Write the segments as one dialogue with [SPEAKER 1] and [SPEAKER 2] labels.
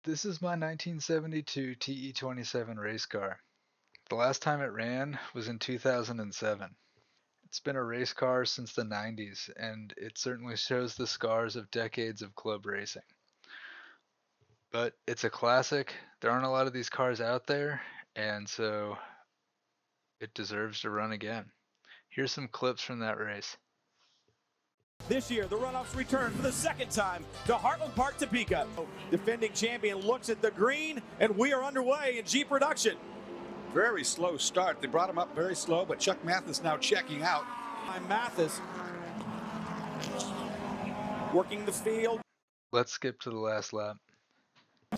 [SPEAKER 1] This is my 1972 TE27 race car. The last time it ran was in 2007. It's been a race car since the 90s, and it certainly shows the scars of decades of club racing. But it's a classic. There aren't a lot of these cars out there, and so it deserves to run again. Here's some clips from that race.
[SPEAKER 2] This year, the runoffs return for the second time to Heartland Park, Topeka. Defending champion looks at the green, and we are underway in Jeep production.
[SPEAKER 3] Very slow start. They brought him up very slow, but Chuck Mathis now checking out.
[SPEAKER 2] Mathis working the field.
[SPEAKER 1] Let's skip to the last lap.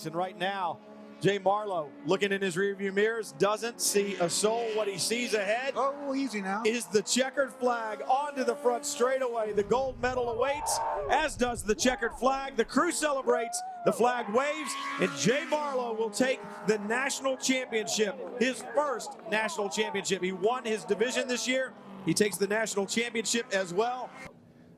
[SPEAKER 2] And right now, Jay Marlowe looking in his rearview mirrors, doesn't see a soul. What he sees ahead
[SPEAKER 3] Easy now.
[SPEAKER 2] Is the checkered flag onto the front straightaway. The gold medal awaits, as does the checkered flag. The crew celebrates, the flag waves, and Jay Marlowe will take the national championship, his first national championship. He won his division this year. He takes the national championship as well.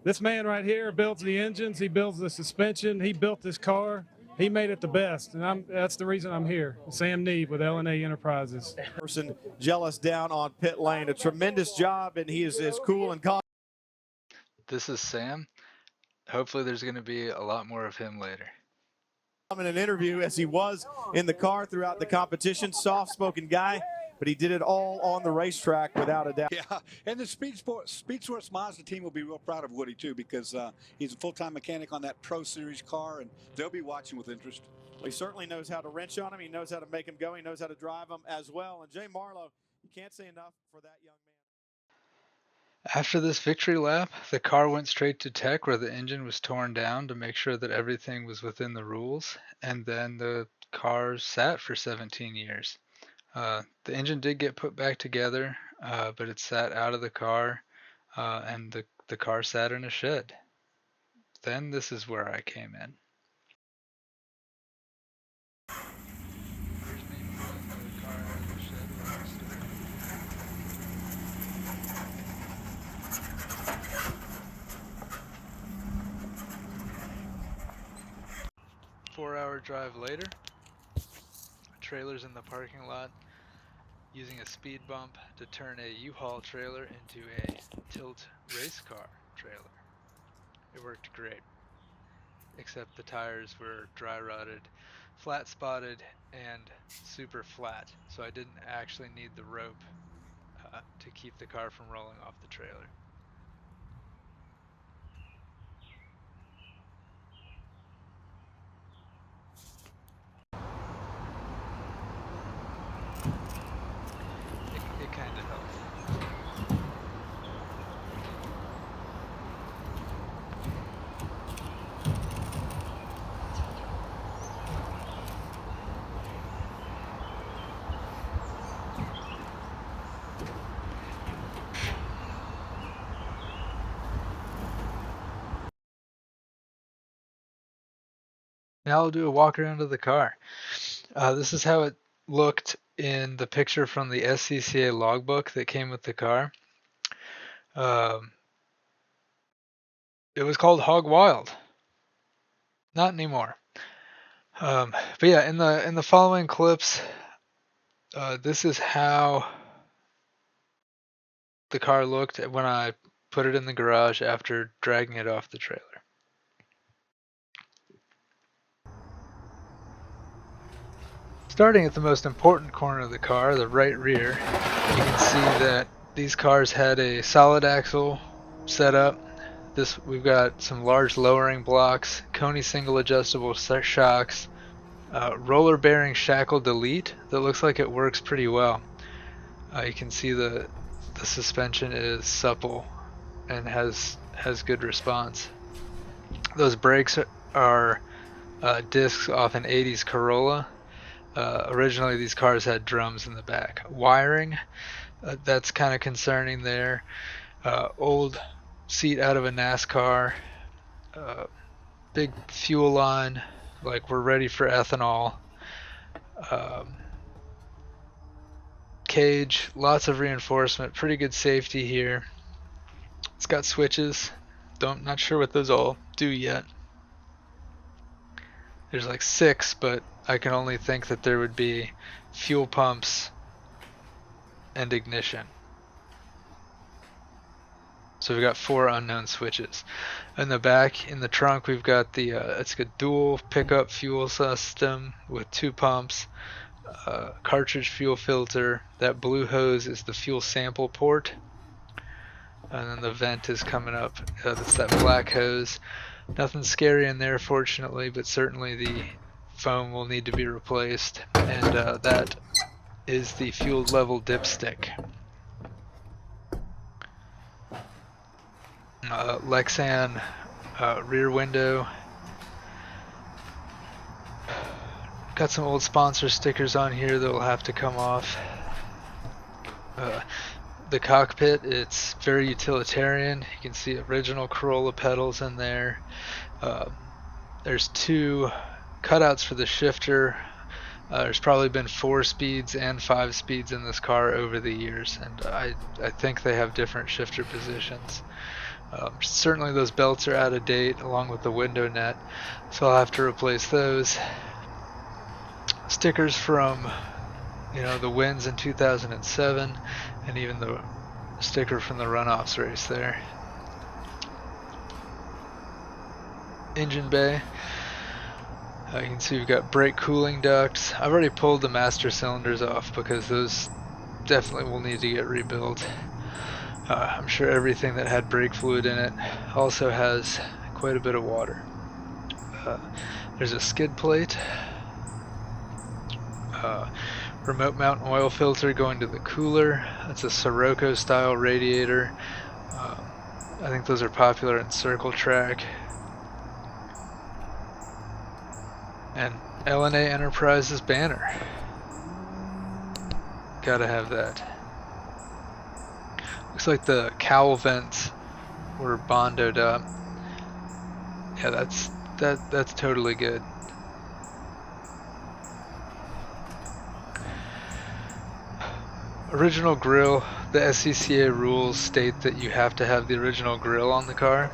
[SPEAKER 4] This man right here builds the engines, he builds the suspension, he built this car. He made it the best, and that's the reason I'm here. Sam Neve with L&A Enterprises.
[SPEAKER 2] Person jealous down on pit lane. A tremendous job, and he is as cool and calm.
[SPEAKER 1] This is Sam. Hopefully there's going to be a lot more of him later.
[SPEAKER 2] In an interview as he was in the car throughout the competition, soft-spoken guy, but he did it all on the racetrack without a doubt.
[SPEAKER 3] Yeah, and the Speed Sports Mazda team will be real proud of Woody too, because he's a full-time mechanic on that Pro Series car, and they'll be watching with interest.
[SPEAKER 2] Well, he certainly knows how to wrench on him. He knows how to make him go. He knows how to drive him as well. And Jay Marlowe, you can't say enough for that young man.
[SPEAKER 1] After this victory lap, the car went straight to tech where the engine was torn down to make sure that everything was within the rules, and then the car sat for 17 years. The engine did get put back together, but it sat out of the car, and the car sat in a shed. Then this is where I came in. 4-hour drive later, trailer's in the parking lot using a speed bump to turn a U-Haul trailer into a tilt race car trailer. It worked great, except the tires were dry rotted, flat spotted, and super flat, so I didn't actually need the rope to keep the car from rolling off the trailer. It kind of helped. Now I'll do a walk around of the car. This is how it looked in the picture from the SCCA logbook that came with the car. It was called Hog Wild. Not anymore. But yeah, in the following clips, this is how the car looked when I put it in the garage after dragging it off the trailer. Starting at the most important corner of the car, the right rear, you can see that these cars had a solid axle setup. We've got some large lowering blocks, Coney single adjustable shocks, roller bearing shackle delete that looks like it works pretty well. You can see the suspension is supple and has good response. Those brakes are discs off an 80s Corolla. Originally these cars had drums in the back. Wiring, that's kind of concerning there. Old seat out of a NASCAR. Big fuel line, like we're ready for ethanol. Cage, lots of reinforcement, pretty good safety here. It's got switches. Not sure what those all do yet. There's like 6, but I can only think that there would be fuel pumps and ignition. So we've got 4 unknown switches. In the back, in the trunk, we've got the it's a dual pickup fuel system with 2 pumps, cartridge fuel filter. That blue hose is the fuel sample port, and then the vent is coming up. That's that black hose. Nothing scary in there, fortunately, but certainly the foam will need to be replaced, and that is the fuel level dipstick. Lexan rear window. Got some old sponsor stickers on here that will have to come off. The cockpit, it's very utilitarian. You can see original Corolla pedals in there. There's 2 cutouts for the shifter. There's probably been 4 speeds and 5 speeds in this car over the years, and I think they have different shifter positions. Certainly those belts are out of date along with the window net, so I'll have to replace those. Stickers from the wins in 2007, and even the sticker from the runoffs race there. Engine bay. You can see we've got brake cooling ducts. I've already pulled the master cylinders off because those definitely will need to get rebuilt. I'm sure everything that had brake fluid in it also has quite a bit of water. There's a skid plate. Remote mount oil filter going to the cooler. That's a Sirocco style radiator. I think those are popular in circle track. And LNA Enterprises banner. Gotta have that. Looks like the cowl vents were bondoed up. Yeah, that's totally good. Original grille. The SCCA rules state that you have to have the original grille on the car.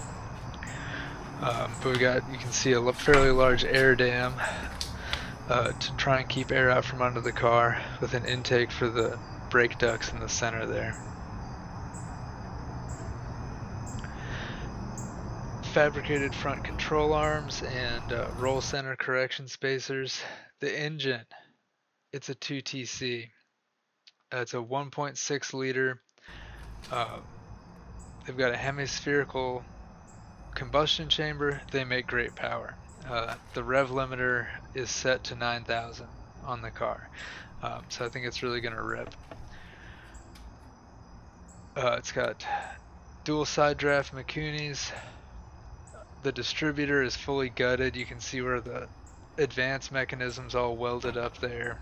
[SPEAKER 1] But you can see a fairly large air dam to try and keep air out from under the car, with an intake for the brake ducts in the center there. Fabricated front control arms and roll center correction spacers. The engine, it's a 2TC. It's a 1.6 liter. They've got a hemispherical combustion chamber. They make great power. The rev limiter is set to 9,000 on the car, so I think it's really gonna rip. It's got dual side draft Makunis. The distributor is fully gutted. You can see where the advance mechanism's all welded up there.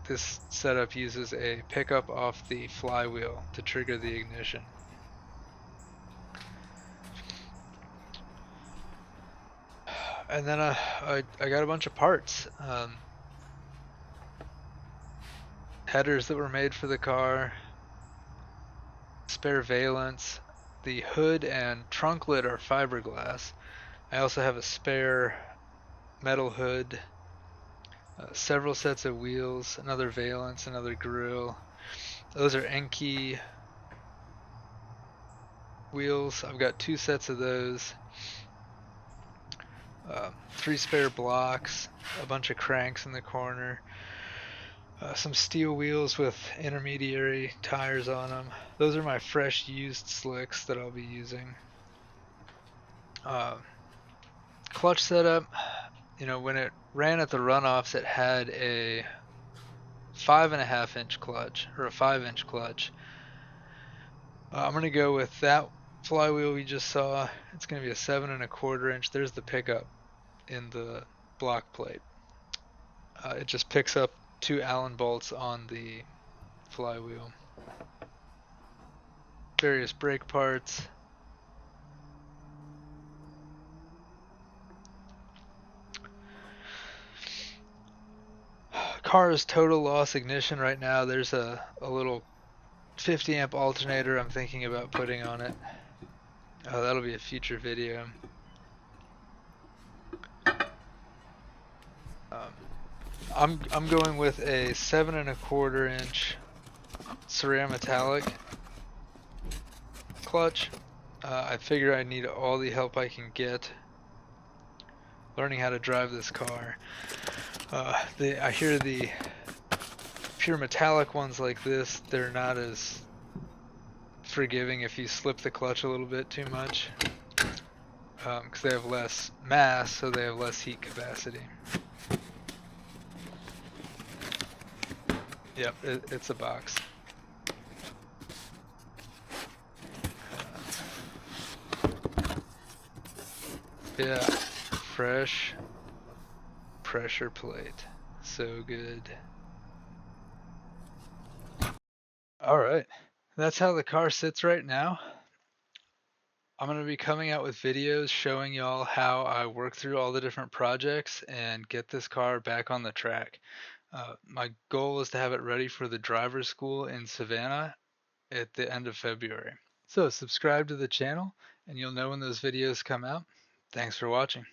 [SPEAKER 1] This setup uses a pickup off the flywheel to trigger the ignition. And then I got a bunch of parts. Headers that were made for the car, spare valence. The hood and trunk lid are fiberglass. I also have a spare metal hood, several sets of wheels, another valence, another grille. Those are Enki wheels. I've got 2 sets of those. 3 spare blocks, a bunch of cranks in the corner, some steel wheels with intermediary tires on them. Those are my fresh used slicks that I'll be using. Clutch setup, when it ran at the runoffs, it had a 5.5 inch clutch, or a 5-inch clutch. I'm going to go with that flywheel we just saw. It's going to be a 7.25 inch. There's the pickup in the block plate. It just picks up 2 Allen bolts on the flywheel. Various brake parts. Car is total loss ignition right now. There's a little 50 amp alternator I'm thinking about putting on it. That'll be a future video. I'm going with a 7¼ inch ceramametallic clutch. I figure I need all the help I can get learning how to drive this car. I hear the pure metallic ones like this, they're not as forgiving if you slip the clutch a little bit too much, because they have less mass, so they have less heat capacity. Yep, it's a box. Yeah, fresh pressure plate. So good. Alright, that's how the car sits right now. I'm going to be coming out with videos showing y'all how I work through all the different projects and get this car back on the track. My goal is to have it ready for the driver's school in Savannah at the end of February. So subscribe to the channel and you'll know when those videos come out. Thanks for watching.